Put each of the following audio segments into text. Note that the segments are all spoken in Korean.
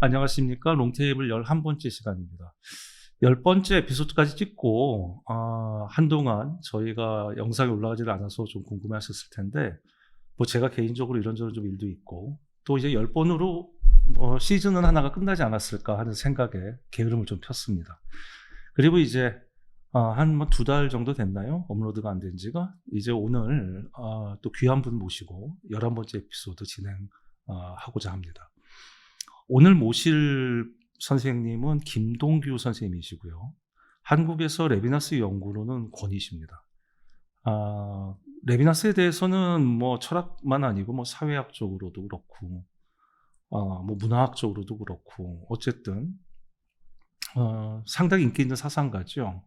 안녕하십니까. 롱테이블 11번째 시간입니다. 10번째 에피소드까지 찍고 한동안 저희가 영상이 올라가지 않아서 좀 궁금해하셨을 텐데 뭐 제가 개인적으로 이런저런 좀 일도 있고 또 이제 10번으로 시즌은 하나가 끝나지 않았을까 하는 생각에 게으름을 좀 폈습니다. 그리고 이제 한 2달 정도 됐나요? 업로드가 안 된 지가. 이제 오늘 또 귀한 분 모시고 11번째 에피소드 진행하고자 합니다. 오늘 모실 선생님은 김동규 선생님이시고요. 한국에서 레비나스 연구로는 권위십니다. 레비나스에 대해서는 뭐 철학만 아니고 뭐 사회학적으로도 그렇고 뭐 문화학적으로도 그렇고 어쨌든 상당히 인기 있는 사상가죠.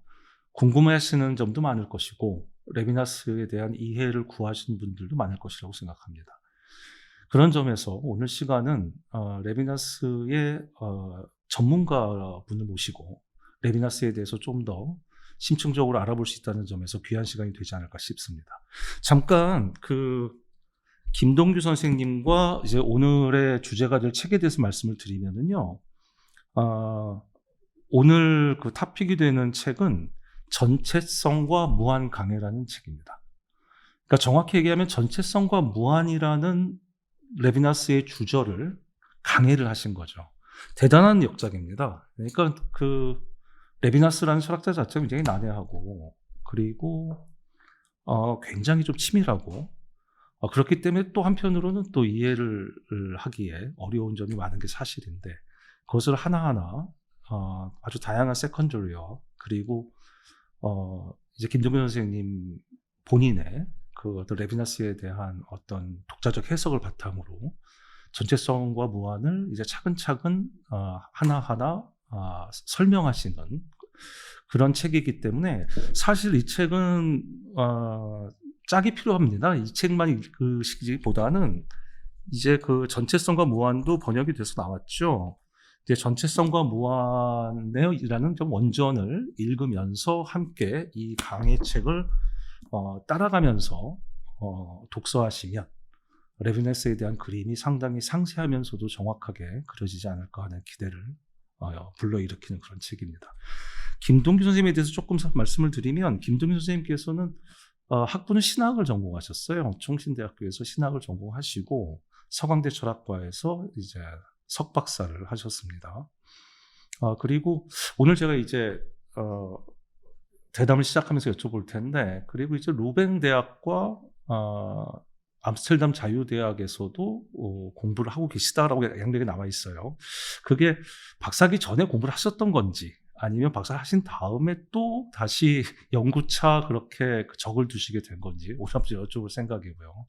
궁금해하시는 점도 많을 것이고 레비나스에 대한 이해를 구하시는 분들도 많을 것이라고 생각합니다. 그런 점에서 오늘 시간은 레비나스의 전문가 분을 모시고 레비나스에 대해서 좀 더 심층적으로 알아볼 수 있다는 점에서 귀한 시간이 되지 않을까 싶습니다. 잠깐 김동규 선생님과 이제 오늘의 주제가 될 책에 대해서 말씀을 드리면은요, 오늘 그 토픽이 되는 책은 전체성과 무한 강해라는 책입니다. 그러니까 정확히 얘기하면 전체성과 무한이라는 레비나스의 주저를 강해를 하신 거죠. 대단한 역작입니다. 그러니까 레비나스라는 철학자 자체가 굉장히 난해하고 그리고 굉장히 좀 치밀하고 그렇기 때문에 또 한편으로는 또 이해를 하기에 어려운 점이 많은 게 사실인데 그것을 하나하나 아주 다양한 세컨더리와 그리고 이제 김동규 선생님 본인의 그 어떤 레비나스에 대한 어떤 독자적 해석을 바탕으로 전체성과 무한을 이제 차근차근 하나하나 설명하시는 그런 책이기 때문에 사실 이 책은 짝이 필요합니다. 이 책만 읽으시기보다는 이제 그 전체성과 무한도 번역이 돼서 나왔죠. 이제 전체성과 무한이라는 좀 원전을 읽으면서 함께 이 강의 책을 따라가면서 독서하시면 레비나스에 대한 그림이 상당히 상세하면서도 정확하게 그려지지 않을까 하는 기대를 불러일으키는 그런 책입니다. 김동규 선생님에 대해서 조금 말씀을 드리면 김동규 선생님께서는 학부는 신학을 전공하셨어요. 총신대학교에서 신학을 전공하시고 서강대 철학과에서 이제 석박사를 하셨습니다. 그리고 오늘 제가 이제 대담을 시작하면서 여쭤볼 텐데, 그리고 이제 루벤 대학과 암스테르담 자유대학에서도 공부를 하고 계시다라고 양력에 나와 있어요. 그게 박사기 전에 공부를 하셨던 건지 아니면 박사 하신 다음에 또 다시 연구차 그렇게 적을 두시게 된 건지 오늘 한번 여쭤볼 생각이고요.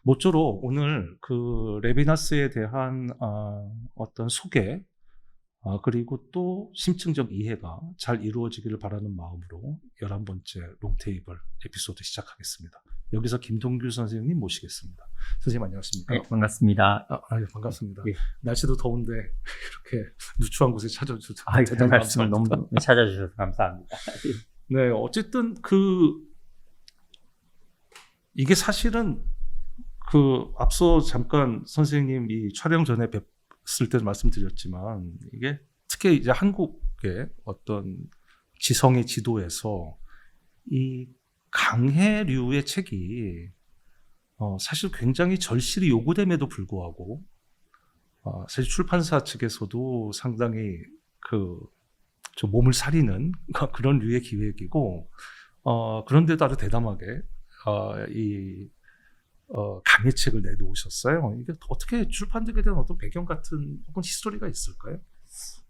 모쪼록 오늘 그 레비나스에 대한 어떤 소개 그리고 또 심층적 이해가 잘 이루어지기를 바라는 마음으로 11번째 롱테이블 에피소드 시작하겠습니다. 여기서 김동규 선생님 모시겠습니다. 선생님 안녕하십니까? 네, 반갑습니다. 반갑습니다. 예. 날씨도 더운데 이렇게 누추한 곳에 찾아주셔서 대단히 말씀을 너무 찾아주셔서 감사합니다. 네, 어쨌든 이게 사실은 앞서 잠깐 선생님이 촬영 전에 뵀을 때 말씀드렸지만 이게 특히 이제 한국의 어떤 지성의 지도에서 이 강해류의 책이 사실 굉장히 절실히 요구됨에도 불구하고 사실 출판사 측에서도 상당히 좀 몸을 사리는 그런 류의 기획이고 그런데도 아주 대담하게 강해책을 내놓으셨어요. 이게 어떻게 출판되게 된 어떤 배경 같은 혹은 히스토리가 있을까요?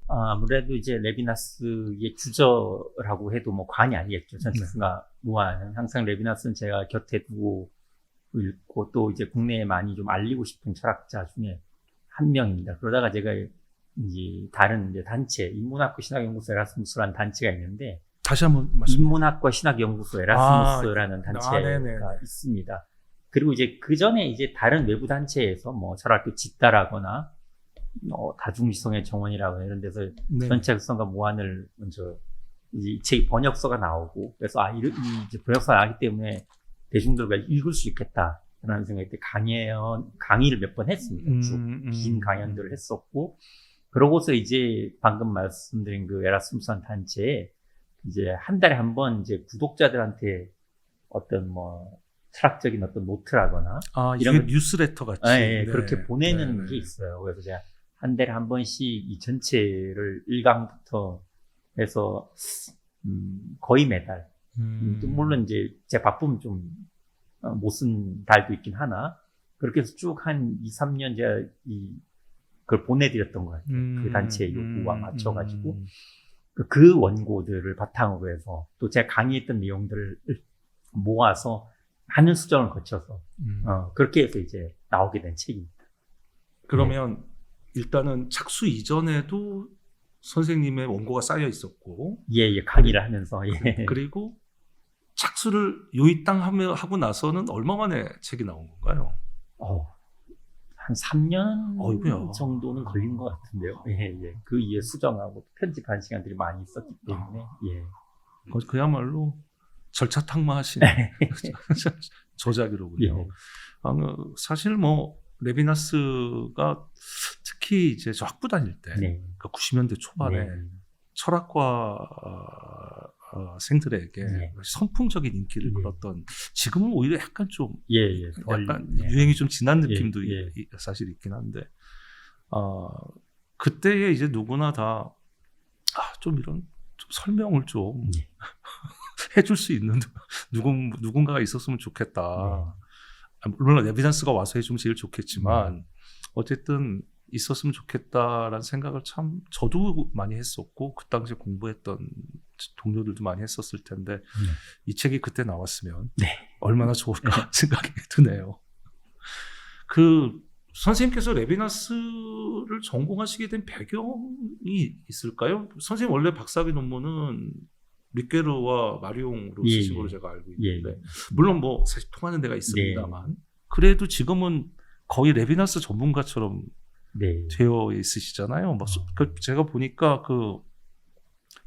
아무래도 이제 레비나스의 주저라고 해도 뭐 과언이 아니겠죠. 전체성과 무한. 항상 레비나스는 제가 곁에 두고 읽고 또 이제 국내에 많이 좀 알리고 싶은 철학자 중에 한 명입니다. 그러다가 제가 이제 다른 이제 단체, 인문학과 신학연구소 에라스무스라는 단체가 있는데 다시 한번 말씀. 인문학과 신학연구소 에라스무스라는 단체가 있습니다. 그리고 이제 그 전에 이제 다른 외부 단체에서 뭐 철학교 짓다라거나 다중지성의 정원이라거나 이런 데서 전체성과 무한을 먼저 이 책이 번역서가 나오고 그래서 이제 번역서가 나기 때문에 대중들과 읽을 수 있겠다라는 생각이 때 강의를 몇 번 했습니다. 긴 강연들을 했었고 그러고서 이제 방금 말씀드린 그 에라스무스한 단체에 이제 한 달에 한 번 이제 구독자들한테 어떤 뭐 철학적인 어떤 노트라거나 이런 게 뉴스레터 같이 네, 그렇게 보내는 게 있어요. 그래서 제가 한 달에 한 번씩 이 전체를 1강부터 해서 거의 매달 물론 이제 제 바쁘면 좀 못 쓴 달도 있긴 하나 그렇게 해서 쭉 한 2, 3년 제가 그걸 보내드렸던 것 같아요. 그 단체의 요구와 맞춰가지고 그 원고들을 바탕으로 해서 또 제가 강의했던 내용들을 모아서 많은 수정을 거쳐서 그렇게 해서 이제 나오게 된 책입니다. 그러면 일단은 착수 이전에도 선생님의 원고가 쌓여 있었고, 예, 강의를 하면서, 예. 그리고 착수를 요이땅 하고 나서는 얼마 만에 책이 나온 건가요? 한 3년 어이구야. 정도는 걸린 것 같은데요. 예, 예. 그 이후에 수정하고 편집한 시간들이 많이 있었기 때문에, 예. 그야말로 절차탕마하신 저작이로군요. 예. 사실 뭐 레비나스가 특히 이제 저 학부 다닐 때, 네. 그 90년대 초반에 네. 철학과 생들에게 네. 선풍적인 인기를 끌었던, 지금은 오히려 약간 좀 예. 약간 유행이 좀 지난 느낌도 예. 사실 있긴 한데, 그때에 이제 누구나 다 좀 이런 좀 설명을 좀 해줄 수 있는 누군가가 있었으면 좋겠다. 물론 에비던스가 와서 해주면 제일 좋겠지만 어쨌든 있었으면 좋겠다라는 생각을 참 저도 많이 했었고, 그 당시에 공부했던 동료들도 많이 했었을 텐데 이 책이 그때 나왔으면 얼마나 좋을까 생각이 드네요. 그 선생님께서 레비나스를 전공하시게 된 배경이 있을까요? 선생님 원래 박사학위 논문은 리케르와 마리옹으로 쓰신 걸로 제가 알고 있는데, 물론 뭐 사실 통하는 데가 있습니다만 그래도 지금은 거의 레비나스 전문가처럼 되어 있으시잖아요. 제가 보니까 그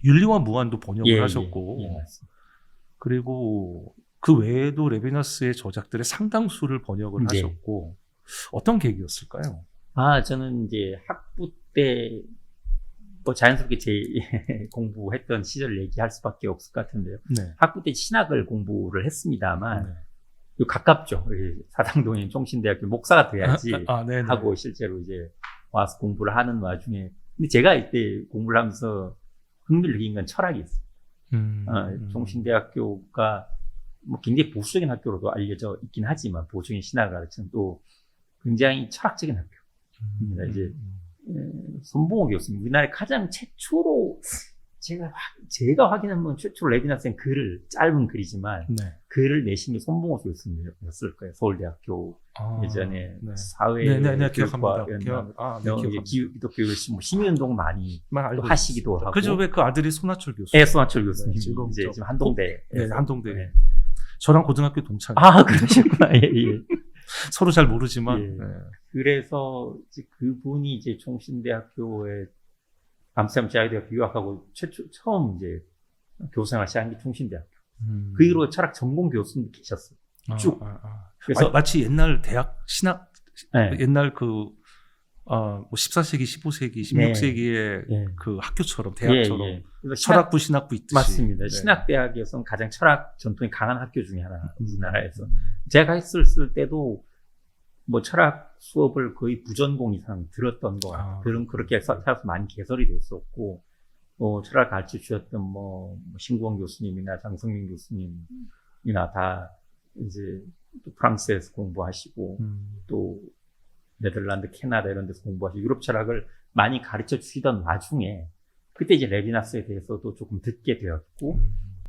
윤리와 무한도 번역을 하셨고, 그리고 그 외에도 레비나스의 저작들의 상당수를 번역을 하셨고, 어떤 계기였을까요? 저는 이제 학부 때 뭐 자연스럽게 제 공부했던 시절을 얘기할 수밖에 없을 것 같은데요. 학부 때 신학을 공부를 했습니다만 가깝죠. 사당동인 총신대학교 목사가 돼야지 하고 실제로 이제 와서 공부를 하는 와중에, 근데 제가 이때 공부를 하면서 흥미를 느낀 건 철학이 있어요. 총신대학교가 뭐 굉장히 보수적인 학교로도 알려져 있긴 하지만, 보수적인 신학을 가르치는 또 굉장히 철학적인 학교입니다. 이제 손봉호 교수님, 우리나라에 가장 최초로 제가 확인한 건 최초로 레비나스의 글을, 짧은 글이지만 글을 내신 게 손봉호 교수님이었을 거예요. 서울대학교 예전에 사회교육과 기독교 시민운동 많이 하시기도 하고. 그죠? 왜 그 아들이 손하철 교수님? 손하철 교수님. 지금 한동대. 한동대. 저랑 고등학교 동창. 그러셨구나. 예. 서로 잘 모르지만. 그래서 이제 그분이 이제 총신대학교에 암스테르담 자유대학교 유학하고 처음 이제 교수생활 시작한 게 총신대학교. 그 이후로 철학 전공 교수님도 계셨어요. 쭉. 그래서 마치 옛날 대학 신학, 옛날 뭐 14세기, 15세기, 16세기의 그 학교처럼, 대학처럼 철학부, 신학부 있듯이. 맞습니다. 신학대학에서는 가장 철학 전통이 강한 학교 중에 하나, 우리나라에서. 제가 했을 때도 뭐 철학 수업을 거의 부전공 이상 들었던 것 같아요. 그렇게 해서 많이 개설이 됐었고, 철학 가르쳐 주셨던 뭐 신구원 교수님이나 장성민 교수님이나 다 이제 또 프랑스에서 공부하시고, 또 네덜란드, 캐나다 이런 데서 공부하시고, 유럽 철학을 많이 가르쳐 주시던 와중에 그때 이제 레비나스에 대해서도 조금 듣게 되었고,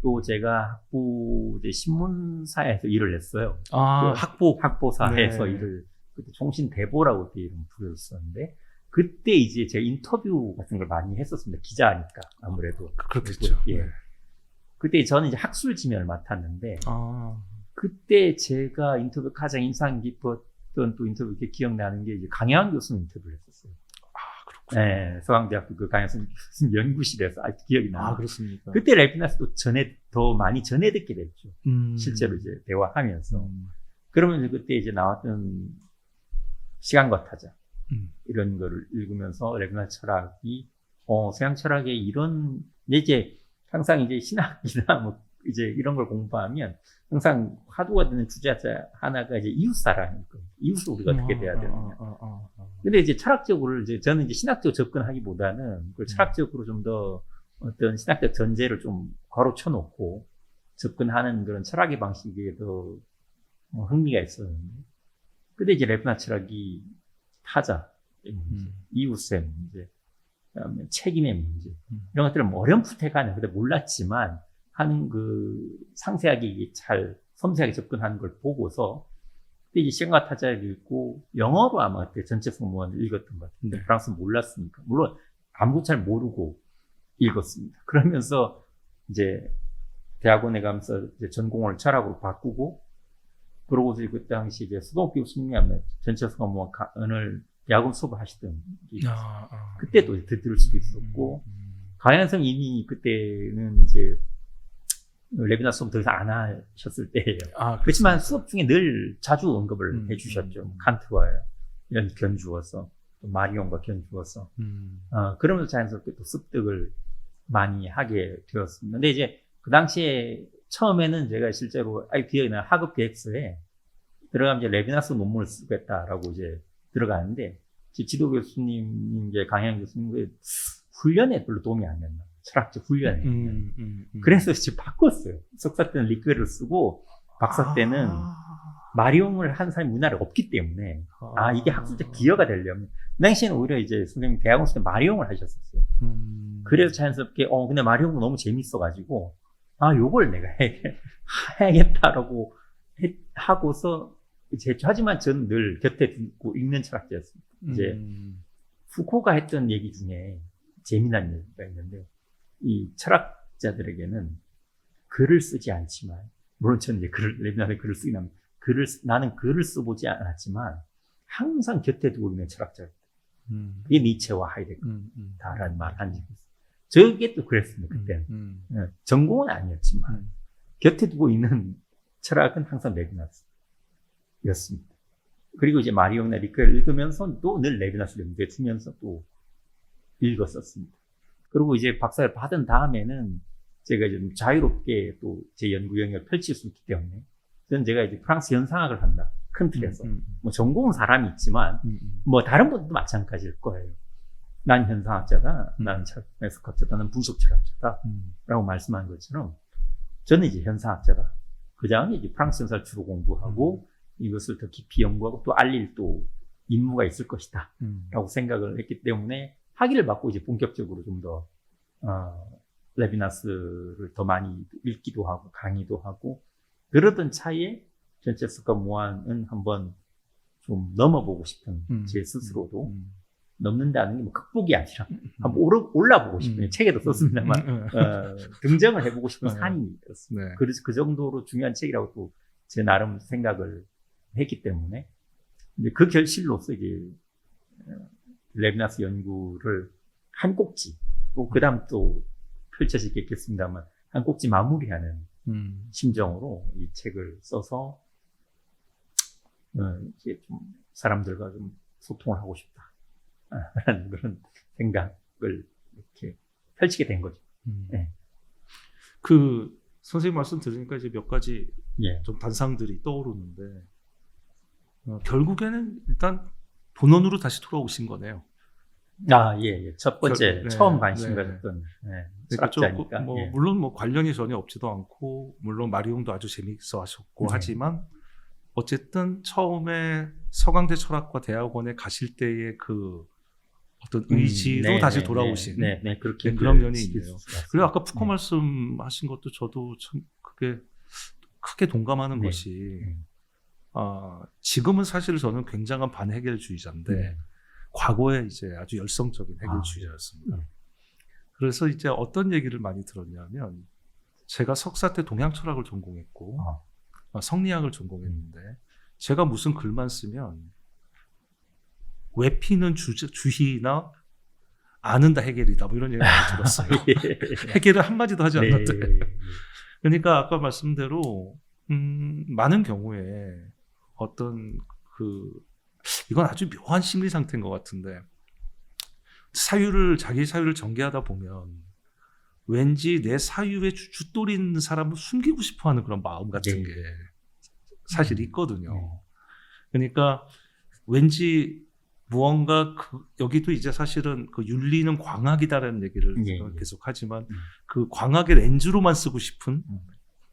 또 제가 학부 이제 신문사에서 일을 했어요. 학보사에서 일을, 그때 총신대보라고 그때 이름 부르셨었는데, 그때 이제 제가 인터뷰 같은 걸 많이 했었습니다. 기자니까 아무래도. 그렇겠죠. 그때 저는 이제 학술 지면을 맡았는데, 그때 제가 인터뷰 가장 인상 깊었던 또 인터뷰 이렇게 기억나는 게 이제 강혜환 교수님 인터뷰를 했었어요. 그렇군요. 서강대학교 그 강혜환 교수님 연구실에서 아직 기억이 나요. 그렇습니까? 그때 레비나스도 더 많이 전해 듣게 됐죠. 실제로 이제 대화하면서. 그러면 그때 이제 나왔던 시간과 타자. 이런 거를 읽으면서 레비나스 철학이 서양 철학에 이런 이제 항상 이제 신학이나 뭐 이제 이런 걸 공부하면 항상 화두가 되는 주제 하나가 이제 이웃사랑일 거예요. 이웃을 우리가 어떻게 돼야 되느냐. 근데 이제 철학적으로 이제 저는 이제 신학적으로 접근하기보다는 그걸 철학적으로 좀 더 어떤 신학적 전제를 좀 괄호쳐 놓고 접근하는 그런 철학의 방식에 더 흥미가 있었는데. 근데 이제 레비나스 철학이 타자, 이웃의 문제, 그다음에 책임의 문제, 이런 것들을 뭐 어렴풋해가는, 근데 몰랐지만, 하는 상세하게 잘, 섬세하게 접근하는 걸 보고서, 그때 이제 시간과 타자를 읽고, 영어로 아마 그때 전체 성모원을 읽었던 것 같은데, 프랑스 몰랐으니까. 물론, 아무것도 잘 모르고 읽었습니다. 그러면서, 이제, 대학원에 가면서 이제 전공을 철학으로 바꾸고, 그러고서 그 당시 이제 수도교 교수님이 전체 성모원을 야구 수업을 하시던 게 있었어요. 그때 또 들을 수도 있었고, 가야성 이미 그때는 이제 레비나스 수업 더 이상 안 하셨을 때예요. 그렇지만 수업 중에 늘 자주 언급을 해주셨죠. 칸트와 이런 견주어서, 또 마리옹과 견주어서. 그러면서 자연스럽게 또 습득을 많이 하게 되었습니다. 근데 이제 그 당시에 처음에는 제가 실제로 IP나 학업 계획서에 들어가면 이제 레비나스 논문을 쓰겠다라고 이제 들어가는데, 지도 교수님, 이제 강양 교수님, 훈련에 별로 도움이 안 된다. 철학적 훈련에. 그래서 이제 바꿨어요. 석사 때는 리크를 쓰고, 박사 때는 마리옹을 한 사람이 우리나라에 없기 때문에, 이게 학술적 기여가 되려면, 그 당시에는 오히려 이제 선생님이 대학원 쓸 때 마리옹을 하셨었어요. 그래서 자연스럽게, 근데 마리옹도 너무 재밌어가지고, 요걸 내가 해야겠다라고 하고서, 하지만 저는 늘 곁에 두고 읽는 철학자였습니다. 이제, 푸코가 했던 얘기 중에 재미난 얘기가 있는데, 이 철학자들에게는 글을 쓰지 않지만, 물론 저는 이제 레비나스의 글을 쓰긴 합니다. 나는 글을 써보지 않았지만, 항상 곁에 두고 있는 철학자였다. 그게 니체와 하이데거다라는 말을 한 적이 있어요. 저게 또 그랬습니다, 그때는. 전공은 아니었지만, 곁에 두고 있는 철학은 항상 레비나스였습니다. 그리고 이제 마리옹이나 리크를 읽으면서 또 늘 레비나스를 염두에 두면서 또 읽었었습니다. 그리고 이제 박사를 받은 다음에는 제가 좀 자유롭게 또 제 연구 영역을 펼칠 수 있기 때문에 저는 제가 이제 프랑스 현상학을 한다. 큰 틀에서. 뭐 전공은 사람이 있지만 뭐 다른 분도 마찬가지일 거예요. 난 현상학자다. 나는 철학자다. 나는 분석 철학자다. 라고 말씀한 것처럼 저는 이제 현상학자다. 그 다음에 이제 프랑스 현상을 주로 공부하고 이것을 더 깊이 연구하고 또 알릴 또 임무가 있을 것이다. 라고 생각을 했기 때문에 학위를 받고 이제 본격적으로 좀 더, 레비나스를 더 많이 읽기도 하고 강의도 하고 그러던 차에 전체성과 무한은 한번 좀 넘어보고 싶은 제 스스로도 넘는다는 게 뭐 극복이 아니라 한번 올라보고 싶은 책에도 썼습니다만 등정을 해보고 싶은 산이었습니다. 그래서 그 정도로 중요한 책이라고 또 제 나름 생각을 했기 때문에 이제 그 결실로서 이제 레비나스 연구를 한 꼭지 또 그다음 또 펼쳐지겠습니다만 한 꼭지 마무리하는 심정으로 이 책을 써서 이제 좀 사람들과 좀 소통을 하고 싶다라는 그런 생각을 이렇게 펼치게 된 거죠. 네. 그 선생님 말씀 들으니까 이제 몇 가지 예. 좀 단상들이 떠오르는데 결국에는 일단 본원으로 다시 돌아오신 거네요. 예. 첫 번째 처음 관심 가졌던 철학자니까. 물론 뭐 관련이 전혀 없지도 않고 물론 마리옹도 아주 재미있어 하셨고 하지만 어쨌든 처음에 서강대 철학과 대학원에 가실 때의 그 어떤 의지로 다시 돌아오신 그렇게 그런 면이 있네요. 그리고 아까 푸코 말씀하신 것도 저도 참 크게 동감하는 것이 지금은 사실 저는 굉장한 반해결주의자인데 과거에 이제 아주 열성적인 해결주의자였습니다. 그래서 이제 어떤 얘기를 많이 들었냐면 제가 석사 때 동양 철학을 전공했고 성리학을 전공했는데 제가 무슨 글만 쓰면 외피는 주희나 아는다 해겔이다 뭐 이런 얘기 많이 들었어요. 해겔을 한마디도 하지 않았대. 그러니까 아까 말씀대로 많은 경우에 어떤 그 이건 아주 묘한 심리 상태인 것 같은데 자기 사유를 전개하다 보면 왠지 내 사유에 주돌이 있는 사람을 숨기고 싶어하는 그런 마음 같은 게 사실 있거든요. 그러니까 왠지 무언가 여기도 이제 사실은 그 윤리는 광학이다라는 얘기를 계속 하지만 그 광학의 렌즈로만 쓰고 싶은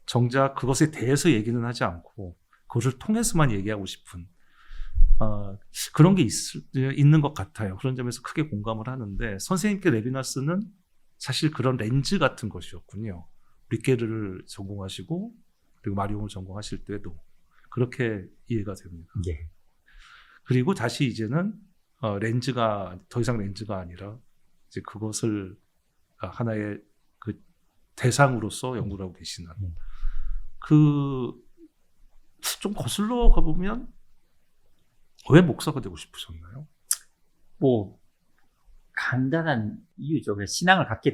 정작 그것에 대해서 얘기는 하지 않고 그것을 통해서만 얘기하고 싶은 그런 게 있는 것 같아요. 그런 점에서 크게 공감을 하는데 선생님께 레비나스는 사실 그런 렌즈 같은 것이었군요. 리케르를 전공하시고 그리고 마리옹을 전공하실 때도 그렇게 이해가 됩니다. 네. 그리고 다시 이제는 렌즈가 더 이상 렌즈가 아니라 이제 그것을 하나의 그 대상으로서 연구를 하고 계시는 좀 거슬러 가보면 왜 목사가 되고 싶으셨나요? 뭐 간단한 이유죠. 신앙을 갖게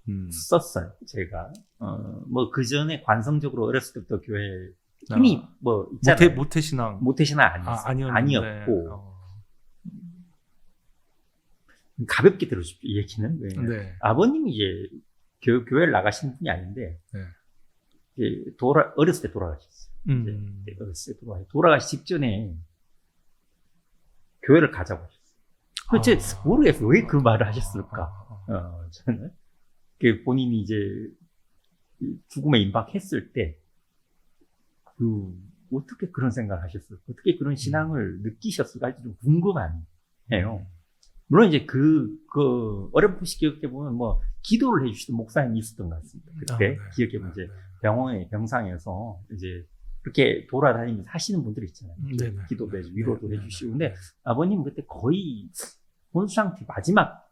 됐었어요. 제가 뭐 그 전에 관성적으로 어렸을 때부터 교회 이미 뭐 있잖아요. 모태신앙 아니었고 가볍게 들어주십시오. 이 얘기는 네. 아버님이 이제 교회를 나가신 분이 아닌데 이제 어렸을 때 돌아가셨어요. 어렸을 때 돌아가시 직전에 교회를 가자고 하셨어요. 모르겠어요. 왜 그 말을 하셨을까? 저는 본인이 이제 죽음에 임박했을 때 어떻게 그런 생각을 하셨을까? 어떻게 그런 신앙을 느끼셨을까? 좀 궁금해요. 물론 이제 어렴풋이 기억해 보면 뭐 기도를 해주시던 목사님이 있었던 것 같습니다. 그때 기억해 보면 이제 병원의 병상에서 이제 그렇게 돌아다니면서 하시는 분들이 있잖아요. 기도도 해주고 위로도 해주시고. 근데 아버님은 그때 거의 마지막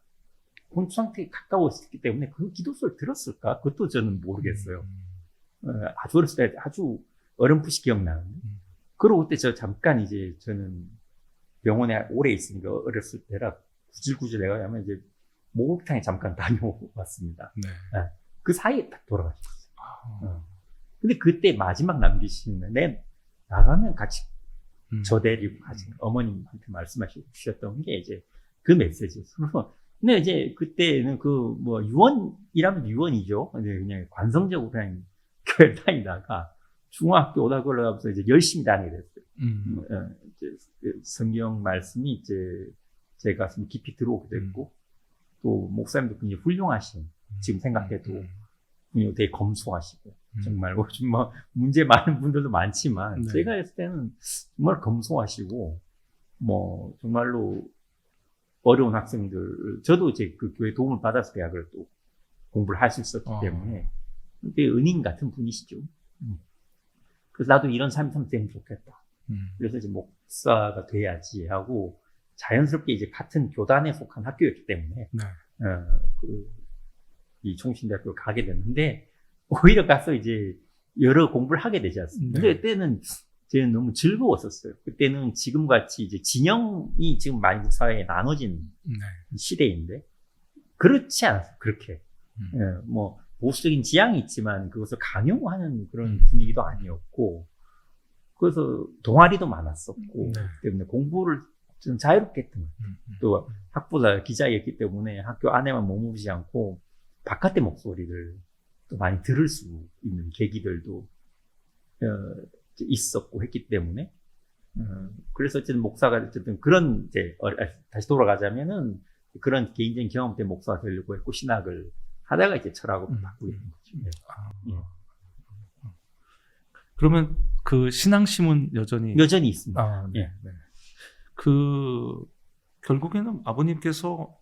혼수 상태에 가까웠기 때문에 그 기도소를 들었을까? 그것도 저는 모르겠어요. 아주 어렸을 때 아주 어렴풋이 기억나는데. 그러고 그때 잠깐 이제 저는 병원에 오래 있으니까 어렸을 때라 구질구질 내가 하면 이제 목욕탕에 잠깐 다녀왔습니다. 그 사이에 딱 돌아가셨어요. 근데 그때 마지막 남기시는 나가면 같이 저 데리고 가지 어머님한테 말씀하셨던 게 이제 그 메시지였어요. 근데 이제 그때는 유언이라면 유언이죠. 그냥 관성적으로 그냥 교회 다니다가 중학교 오다 걸어가면서 이제 열심히 다니게 됐어요. 이제 성경 말씀이 이제 제 가슴에 깊이 들어오게 됐고, 또 목사님도 굉장히 훌륭하신, 지금 생각해도 되게 검소하시고, 정말 요즘 뭐 문제 많은 분들도 많지만 제가 했을 때는 정말 검소하시고, 뭐 정말로 어려운 학생들, 저도 이제 그 교회 도움을 받아서 대학을 또 공부를 할 수 있었기 때문에 되게 은인 같은 분이시죠. 그래서 나도 이런 삶이 참 되면 좋겠다. 그래서 이제 목사가 돼야지 하고 자연스럽게 이제 같은 교단에 속한 학교였기 때문에 이 총신대학교 가게 됐는데 오히려 가서 이제 여러 공부를 하게 되지 않습니까? 근데 그때는 저는 너무 즐거웠었어요. 그때는 지금 같이 이제 진영이 지금 많이 사회에 나눠진 시대인데 그렇지 않았어요. 그렇게 뭐 보수적인 지향이 있지만 그것을 강요하는 그런 분위기도 아니었고, 그래서 동아리도 많았었고 때문에 공부를 좀 자유롭게 했던 거예요. 또 학부가 기자였기 때문에 학교 안에만 머무르지 않고 바깥의 목소리를 또 많이 들을 수 있는 계기들도 있었고 했기 때문에 그래서 어쨌든 목사가 어쨌든 그런 이제 다시 돌아가자면은 그런 개인적인 경험 때문에 목사가 되려고 했고 신학을 하다가 이제 철학으로 바꾸게 된 거죠. 그러면 그 신앙심은 여전히 있습니다. 결국에는 아버님께서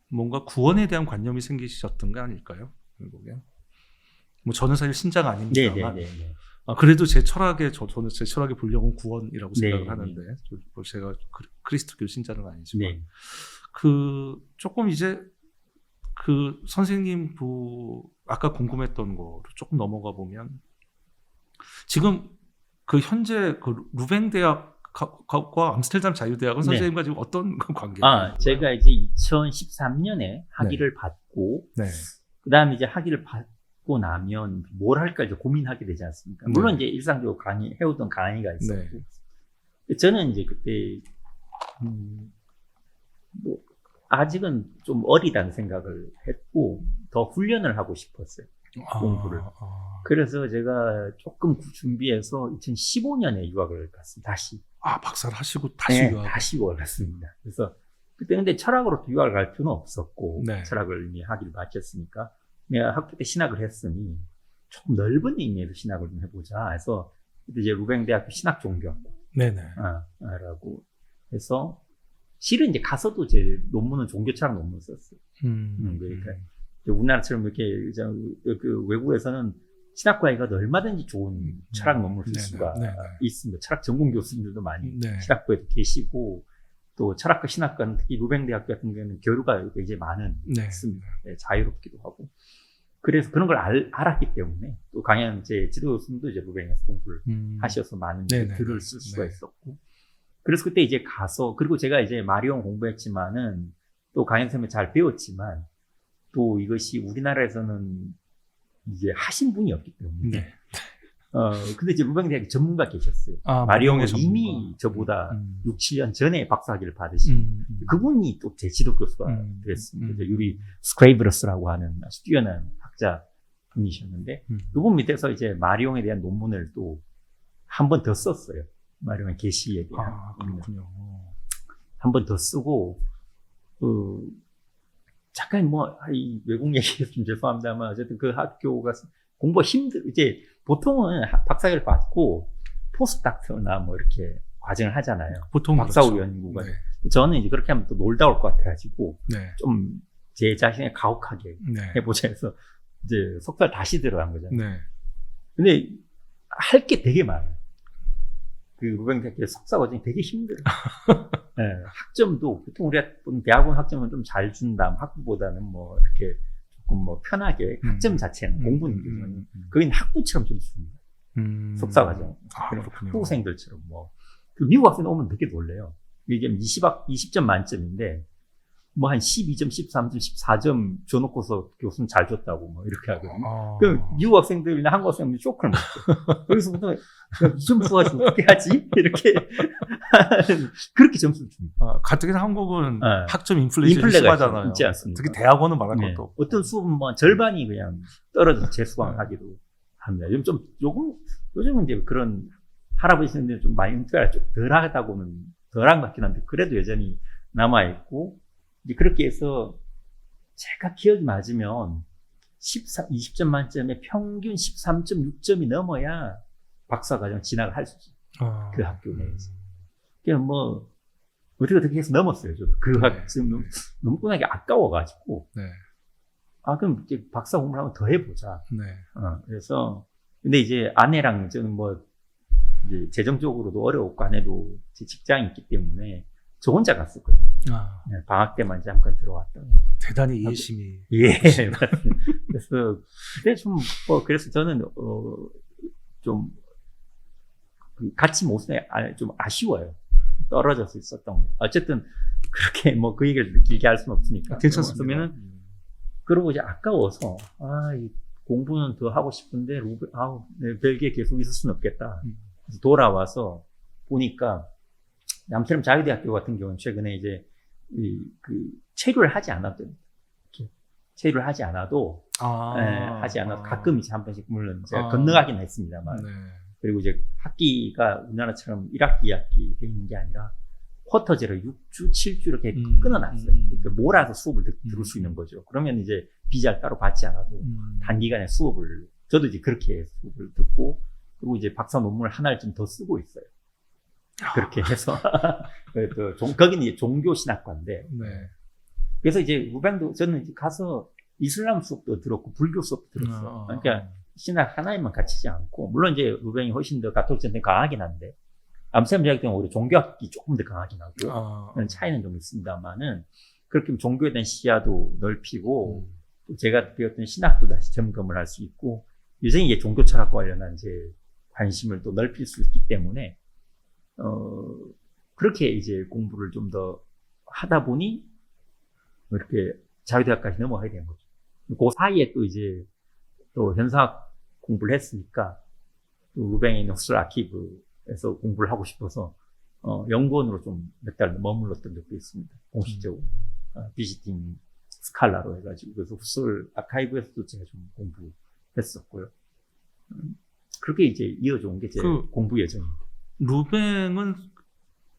뭔가 구원에 대한 관념이 생기셨던 게 아닐까요? 결국엔 뭐 저는 사실 신자가 아닙니다만 그래도 제 철학에 저는 제 철학의 본령은 구원이라고 생각을 하는데 제가 그리스도교 신자는 아니지만 조금 이제 그 선생님 아까 궁금했던 거로 조금 넘어가 보면 지금 그 현재 그 루뱅 대학과 암스테르담 자유대학은 선생님과 지금 어떤 관계인가요? 제가 이제 2013년에 학위를 받고 그다음에 이제 학위를 받고 나면 뭘 할까 이제 고민하게 되지 않습니까? 물론 이제 일상적으로 해오던 강의가 있었고 저는 이제 그때 뭐 아직은 좀 어리다는 생각을 했고 더 훈련을 하고 싶었어요. 공부를. 그래서 제가 조금 준비해서 2015년에 유학을 갔습니다. 다시. 박사를 하시고 다시 네, 유학. 다시 유학을 갔습니다. 그래서 그때 근데 철학으로 유학을 갈 필요는 없었고 네. 철학을 이미 하기를 마쳤으니까 내가 학교 때 신학을 했으니 조금 넓은 의미에서 신학을 좀 해보자 해서 그때 이제 루뱅대학교 신학종교라고 네네. 해서 실은 이제 가서도 제 논문은 종교철학 논문을 썼어요. 그러니까 우리나라처럼 이렇게 그 외국에서는 신학과에가 얼마든지 좋은 철학 논문을 쓸 수가 있습니다. 철학 전공 교수님들도 많이 신학부에도 계시고 또 철학과 신학과는 특히 루뱅대학교 같은 경우에는 교류가 굉장히 많은 있습니다. 네, 자유롭기도 하고 그래서 그런 걸 알았기 때문에 또 강연 제 지도 교수님도 이제 루뱅에서 공부를 하셔서 많은 글을 쓸 수가 있었고 그래서 그때 이제 가서 그리고 제가 이제 마리옹 공부했지만은 또 강연 쌤을 잘 배웠지만 또 이것이 우리나라에서는 이제 하신 분이 없기 때문에 근데 이제 루뱅대학에 전문가 계셨어요. 마리옹은 이미 저보다 6, 7년 전에 박사학위를 받으신 그분이 또 제 지도 교수가 됐습니다. 유리 스크레이브러스라고 하는 아주 뛰어난 학자 분이셨는데 그분 밑에서 이제 마리옹에 대한 논문을 또 한 번 더 썼어요. 마리옹의 계시에 대한 그렇군요. 한 번 더 쓰고 잠깐 이 외국 얘기해서 좀 죄송합니다만 어쨌든 그 학교가 공부가 이제 보통은 박사학위를 받고 포스닥터나 뭐 이렇게 과정을 하잖아요. 보통 박사후 그렇죠. 연구가. 저는 이제 그렇게 하면 또 놀다 올 것 같아가지고 좀 제 자신을 가혹하게 해보자 해서 이제 석사를 다시 들어간 거잖아요. 근데 할 게 되게 많아요. 그 루뱅대학교 석사 과정이 되게 힘들어요. 학점도 보통 우리가 대학원 학점은 좀 잘 준다. 학부보다는 뭐 이렇게 조금 뭐 편하게 학점 자체는 공부는 교수는 거긴 학부처럼 좀 줍니다. 석사 과정. 학부생들처럼 그 미국 학생 오면 되게 놀래요. 이게 20점 만점인데 뭐 한 12점, 13점, 14점 줘놓고서 교수는 잘 줬다고 뭐 이렇게 하거든요. 그 미국 학생들이나 한국 학생들이 쇼크를 먹죠. 그래서부터 이 점수 가지고 어떻게 하지? 이렇게 그렇게 점수를 줍니다. 가뜩이나 한국은 학점 인플레이션이 심하잖아요. 있지 않습니까? 특히 대학원은 말할 것도 없고. 어떤 수업은 뭐 절반이 그냥 떨어져서 재수강하기도 합니다. 요즘은 이제 그런 할아버지들 좀 많이 은퇴가 좀 덜하다고는 덜한 것 같긴 한데 그래도 여전히 남아있고 이제 그렇게 해서 제가 기억이 맞으면 20점 만점에 평균 13.6점이 넘어야 박사과정 진학을 할 수 있어요. 그 학교 내에서. 그냥 뭐 어떻게 해서 넘었어요. 저도 그 학점 너무 꾸나게 아까워가지고. 그럼 이제 박사 공부를 한번 더 해보자. 그래서 근데 이제 아내랑 저는 뭐 이제 재정적으로도 어려웠고 아내도 제 직장이 있기 때문에 저 혼자 갔었거든요. 방학 때만 잠깐 들어왔던. 대단히 이해심이. 맞습니다. 그래서, 근데 그래서 저는, 좀, 같이 못 쓰네, 좀 아쉬워요. 떨어져서 있었던 거. 어쨌든, 그렇게 그 얘기를 길게 할 수는 없으니까. 괜찮습니다. 그러고 이제 아까워서, 이 공부는 더 하고 싶은데, 벨기에 계속 있을 수는 없겠다. 그래서 돌아와서 보니까, 남처럼 자유대학교 같은 경우는 최근에 이제 체류를 하지 않아도 체류를 하지 않아도 가끔 이제 한 번씩 물론 제가 건너가긴 했습니다만 그리고 이제 학기가 우리나라처럼 1학기, 2학기 돼 있는 게 아니라 쿼터제로 6주, 7주 이렇게 끊어놨어요. 그러니까 몰아서 수업을 들을 수 있는 거죠. 그러면 이제 비자를 따로 받지 않아도 단기간에 수업을 저도 이제 그렇게 수업을 듣고 그리고 이제 박사 논문을 하나를 좀 더 쓰고 있어요. 그렇게 해서 거기는 이제 종교신학과인데 그래서 이제 루뱅도 저는 이제 가서 이슬람 수업도 들었고 불교 수업도 들었어. 그러니까 신학 하나에만 갇히지 않고 물론 이제 루뱅이 훨씬 더 가톨릭한테 강하긴 한데 암스테르담 대학 때는 오히려 종교학이 조금 더 강하긴 하고 그런 차이는 좀 있습니다만은 그렇게 종교에 대한 시야도 넓히고 또 제가 배웠던 신학도 다시 점검을 할 수 있고 여전히 이제 종교 철학과 관련한 제 관심을 또 넓힐 수 있기 때문에 그렇게 이제 공부를 좀 더 하다 보니 이렇게 자유대학까지 넘어가게 된 거죠. 그 사이에 또 이제 또 현상학 공부를 했으니까 또 루뱅에 있는 후슬 아키브에서 공부를 하고 싶어서 연구원으로 좀 몇 달 머물렀던 적도 있습니다. 공식적으로. 비지팅 스칼라로 해가지고. 그래서 후솔 아카이브에서도 제가 좀 공부했었고요. 그렇게 이제 이어져 온 게 제 공부 예정입니다. 루뱅은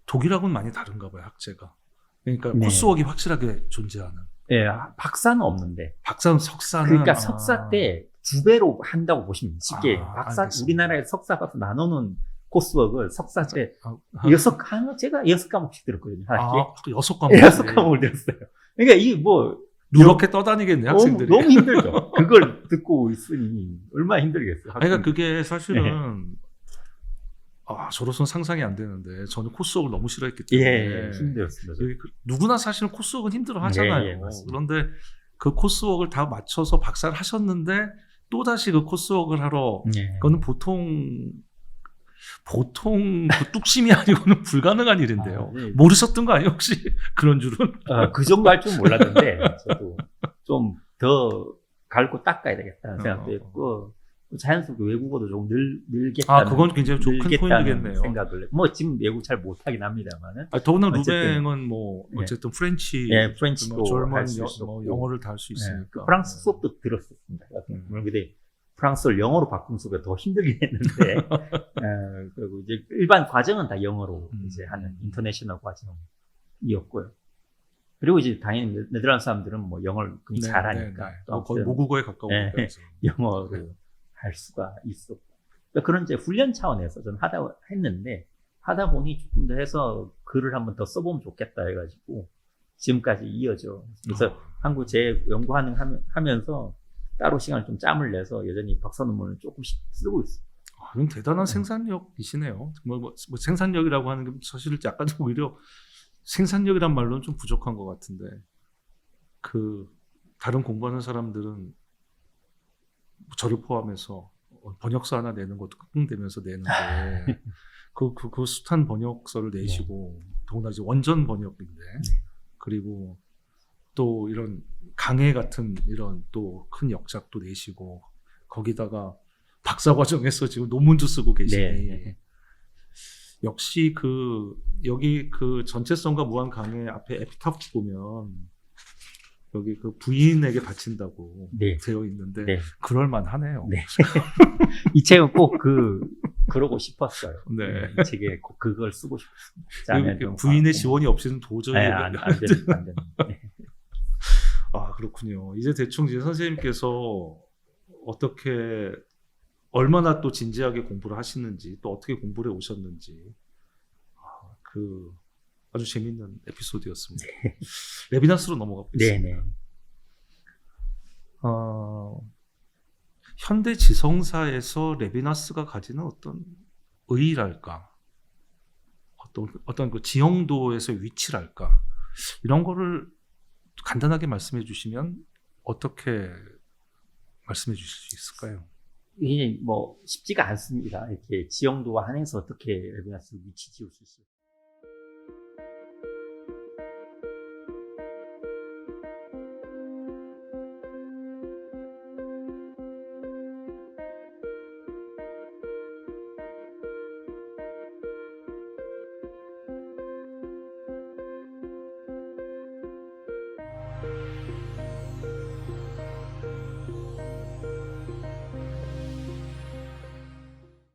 독일하고는 많이 다른가 봐요, 학제가. 그러니까 네. 코스웍이 확실하게 존재하는. 예, 박사는 없는데. 박사는 석사는. 그러니까 석사 때 2배로 한다고 보시면 쉽게. 박사, 알겠습니다. 우리나라에 석사 박사 나누는 코스웍을 석사 때 제가 6과목씩 들었거든요. 한 학기에. 6과목. 6과목을 들었어요. 그러니까 이게 뭐. 이렇게 떠다니겠네, 학생들이. 너무 힘들죠. 그걸 듣고 있으니 얼마나 힘들겠어요. 그러니까 그게 사실은 저로서는 상상이 안 되는데 저는 코스웍을 너무 싫어했기 때문에 힘들었습니다. 누구나 사실은 코스웍은 힘들어 하잖아요. 그런데 그 코스웍을 다 맞춰서 박사를 하셨는데 또다시 그 코스웍을 하러 그거는 보통 그 뚝심이 아니고는 불가능한 일인데요. 모르셨던 거 아니에요, 혹시? 그런 줄은? 그 정도 할 줄 몰랐는데 저도 좀 더 갈고 닦아야 되겠다는 생각도 했고 자연스럽게 외국어도 좀 늘겠다는 그건 굉장히 큰 포인트겠네요. 생각을 뭐 지금 외국 잘 못하긴 합니다만은 더구나 루뱅은 뭐 어쨌든 프렌치, 프렌치도 젊은 수 있었고 영어를 다 할 수 있으니까 프랑스 수업도 들었었습니다. 근데 프랑스어를 영어로 바꾼 수업이 더 힘들긴 했는데 그리고 이제 일반 과정은 다 영어로 이제 하는 인터내셔널 과정이었고요. 그리고 이제 당연히 네덜란드 사람들은 뭐 영어를 굉장히 잘하니까 거의 모국어에 가까우니까 영어를 할 수가 있었고 그런 이제 훈련 차원에서 저는 하다 보니 조금 더 해서 글을 한번 더 써보면 좋겠다 해가지고 지금까지 이어져. 그래서 한국 제 연구하면서 따로 시간을 좀 짬을 내서 여전히 박사 논문을 조금씩 쓰고 있어요. 이건 대단한 생산력이시네요. 뭐 생산력이라고 하는 게 사실 약간 오히려 생산력이란 말로는 좀 부족한 것 같은데 다른 공부하는 사람들은 저를 포함해서 번역서 하나 내는 것도 끙끙대면서 내는데 그 숱한 번역서를 내시고 더구나 이제 원전 번역인데 그리고 또 이런 강해 같은 이런 또 큰 역작도 내시고 거기다가 박사과정에서 지금 논문도 쓰고 계시니 역시 여기 전체성과 무한 강해 앞에 에피타프 보면 여기 부인에게 바친다고 되어 있는데 그럴만하네요. 이 책은 꼭 그러고 싶었어요. 네. 이 책에 꼭 그걸 쓰고 싶었습니다. 부인의 지원이 없이는 도저히 안 되는. 그렇군요. 이제 대충 이제 선생님께서 어떻게 얼마나 또 진지하게 공부를 하시는지 또 어떻게 공부를 해 오셨는지 아주 재밌는 에피소드였습니다. 레비나스로 넘어가 보겠습니다. 현대 지성사에서 레비나스가 가지는 어떤 의의랄까, 어떤 그 지형도에서의 위치랄까 이런 거를 간단하게 말씀해 주시면 어떻게 말씀해 주실 수 있을까요? 이게 뭐 쉽지가 않습니다. 이렇게 지형도와 한해서 어떻게 레비나스를 위치 지을 수 있을까.